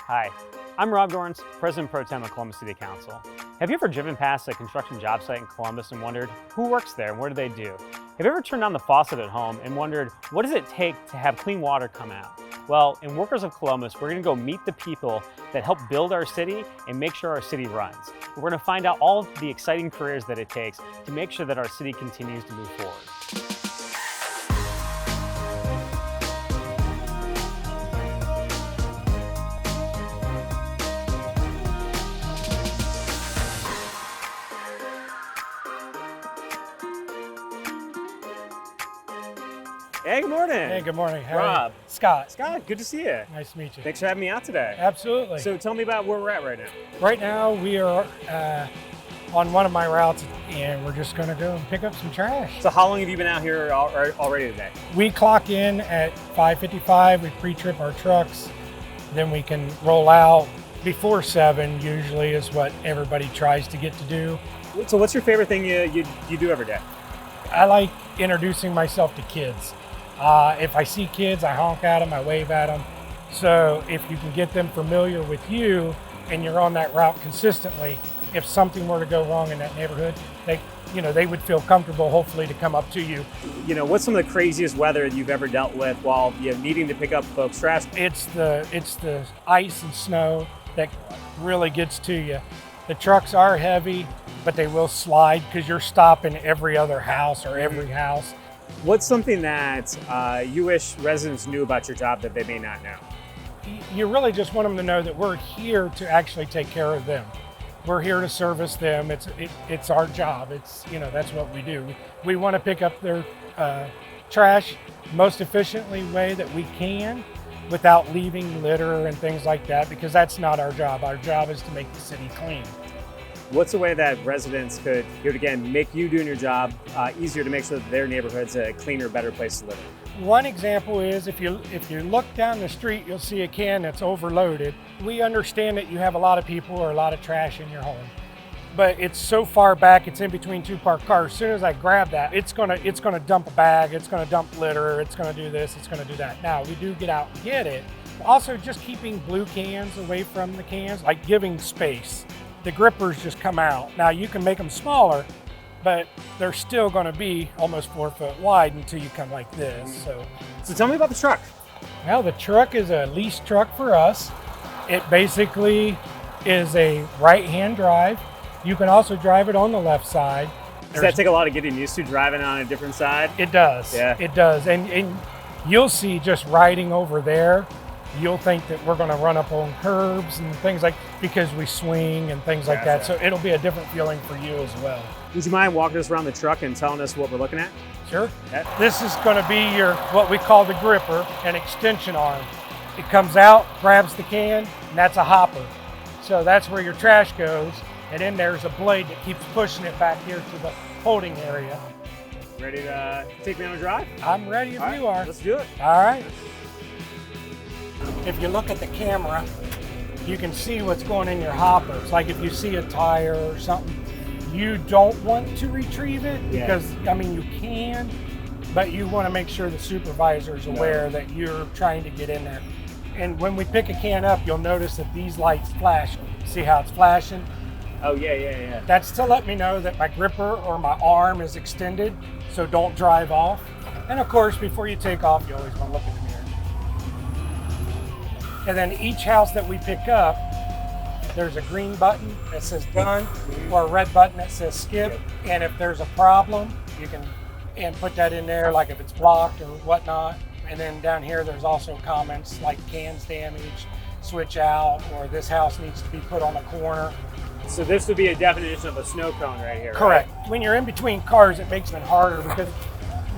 Hi, I'm Rob Dorans, President Pro Tem of Columbus City Council. Have you ever driven past a construction job site in Columbus and wondered who works there and what do they do? Have you ever turned on the faucet at home and wondered what does it take to have clean water come out? Well, in Workers of Columbus, we're going to go meet the people that help build our city and make sure our city runs. We're going to find out all of the exciting careers that it takes to make sure that our city continues to move forward. Hey, good morning. Hey, good morning. How are Rob. you? Scott. Scott, good to see you. Nice to meet you. Thanks for having me out today. Absolutely. So tell me about where we're at right now. Right now we are on one of my routes and we're just going to go and pick up some trash. So how long have you been out here already today? We clock in at 5:55, we pre-trip our trucks, then we can roll out before 7 usually is what everybody tries to get to do. So what's your favorite thing you do every day? I like introducing myself to kids. If I see kids, I honk at them, I wave at them. So if you can get them familiar with you and you're on that route consistently, if something were to go wrong in that neighborhood, they would feel comfortable hopefully to come up to you. You know, what's some of the craziest weather you've ever dealt with while needing to pick up folks' trash? It's the ice and snow that really gets to you. The trucks are heavy, but they will slide because you're stopping every other house or every house. What's something that you wish residents knew about your job that they may not know? You really just want them to know that we're here to actually take care of them. We're here to service them. It's our job. That's what we do. We want to pick up their trash most efficiently way that we can without leaving litter and things like that, because that's not our job. Our job is to make the city clean. What's a way that residents could, again, make you doing your job easier to make sure that their neighborhood's a cleaner, better place to live in? One example is if you look down the street, you'll see a can that's overloaded. We understand that you have a lot of people or a lot of trash in your home, but it's so far back, it's in between two parked cars. As soon as I grab that, it's gonna dump a bag, it's gonna dump litter, it's gonna do this, it's gonna do that. Now, we do get out and get it. Also, just keeping blue cans away from the cans, like giving space. The grippers just come out. Now you can make them smaller, but they're still going to be almost 4 foot wide until you come like this. So tell me about the truck. Well, the truck is a lease truck for us. It basically is a right-hand drive. You can also drive it on the left side. Does that take a lot of getting used to driving on a different side? It does. Yeah. It does. And you'll see just riding over there, you'll think that we're going to run up on curbs and things because we swing and things like that. So it'll be a different feeling for you as well. Would you mind walking us around the truck and telling us what we're looking at? Sure. Okay. This is going to be what we call the gripper, an extension arm. It comes out, grabs the can, and that's a hopper. So that's where your trash goes. And then there's a blade that keeps pushing it back here to the holding area. Ready to take me on a drive? I'm ready if you are. Let's do it. All right. If you look at the camera, you can see what's going in your hopper. It's like if you see a tire or something, you don't want to retrieve it because, you can, but you want to make sure the supervisor is aware that you're trying to get in there. And when we pick a can up, you'll notice that these lights flash. See how it's flashing? Oh, yeah. That's to let me know that my gripper or my arm is extended, so don't drive off. And of course, before you take off, you always want to look in the mirror. And then each house that we pick up, there's a green button that says done or a red button that says skip. And if there's a problem, you can put that in there, like if it's blocked or whatnot. And then down here, there's also comments like cans damaged, switch out, or this house needs to be put on a corner. So this would be a definition of a snow cone right here, Correct. Right? When you're in between cars, it makes it harder because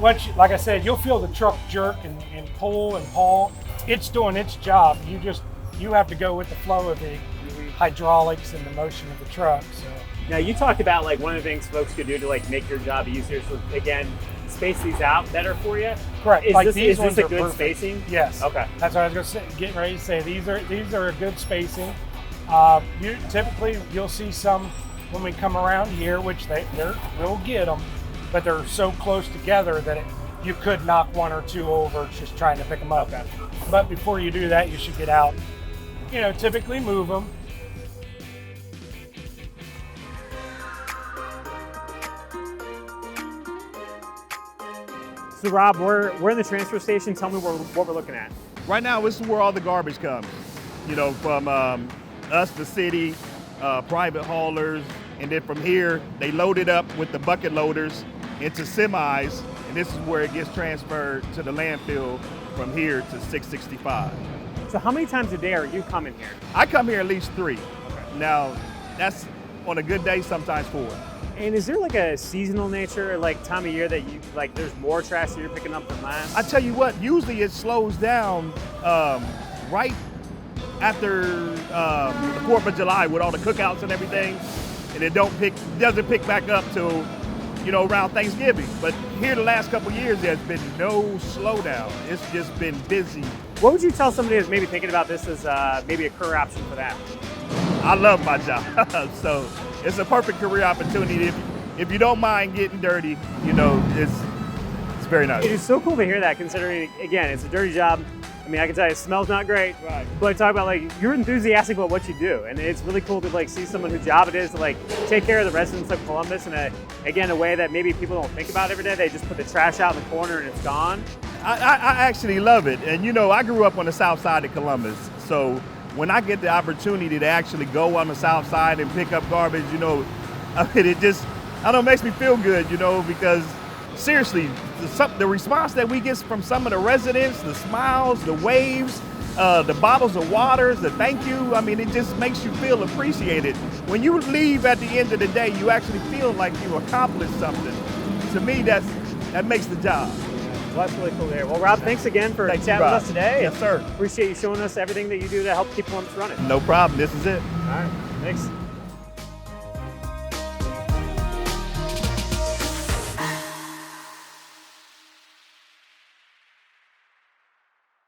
like I said, you'll feel the truck jerk and pull and haul. It's doing its job. You have to go with the flow of the hydraulics and the motion of the truck. So now you talked about one of the things folks could do to make your job easier. So again, space these out better for you. Correct. Is these this a good perfect spacing? Yes. Okay. That's what I was going to say. Getting ready to say these are a good spacing. Typically you'll see some when we come around here, which we'll get them, but they're so close together that you could knock one or two over just trying to pick them up. Okay. But before you do that, you should get out typically move them. So Rob, we're in the transfer station. Tell me what we're looking at. Right now, this is where all the garbage comes. From us, the city, private haulers, and then from here, they load it up with the bucket loaders into semis, and this is where it gets transferred to the landfill from here to 665. So how many times a day are you coming here? I come here at least 3. Okay. Now, that's on a good day, sometimes 4. And is there like a seasonal nature, like time of year that you like? There's more trash that you're picking up than last. I tell you what, usually it slows down right after the 4th of July with all the cookouts and everything, and it doesn't pick back up till around Thanksgiving. But here the last couple years, there's been no slowdown. It's just been busy. What would you tell somebody who's maybe thinking about this as maybe a career option for them? I love my job, so it's a perfect career opportunity. If you don't mind getting dirty, it's very nice. It is so cool to hear that, considering, again, it's a dirty job. I mean, I can tell you, it smells not great. Right. But talk about, like, you're enthusiastic about what you do. And it's really cool to, like, see someone whose job it is to, like, take care of the residents of Columbus in a way that maybe people don't think about every day. They just put the trash out in the corner and it's gone. I actually love it. And, I grew up on the south side of Columbus. So when I get the opportunity to actually go on the south side and pick up garbage, it just, makes me feel good, because seriously, the response that we get from some of the residents, the smiles, the waves, the bottles of waters, the thank you, it just makes you feel appreciated. When you leave at the end of the day, you actually feel like you accomplished something. To me, that makes the job. Well, that's really cool to hear. Well, Rob, thanks again for chatting with us today. Yes, sir. Appreciate you showing us everything that you do to help keep Columbus running. No problem. This is it. All right. Thanks.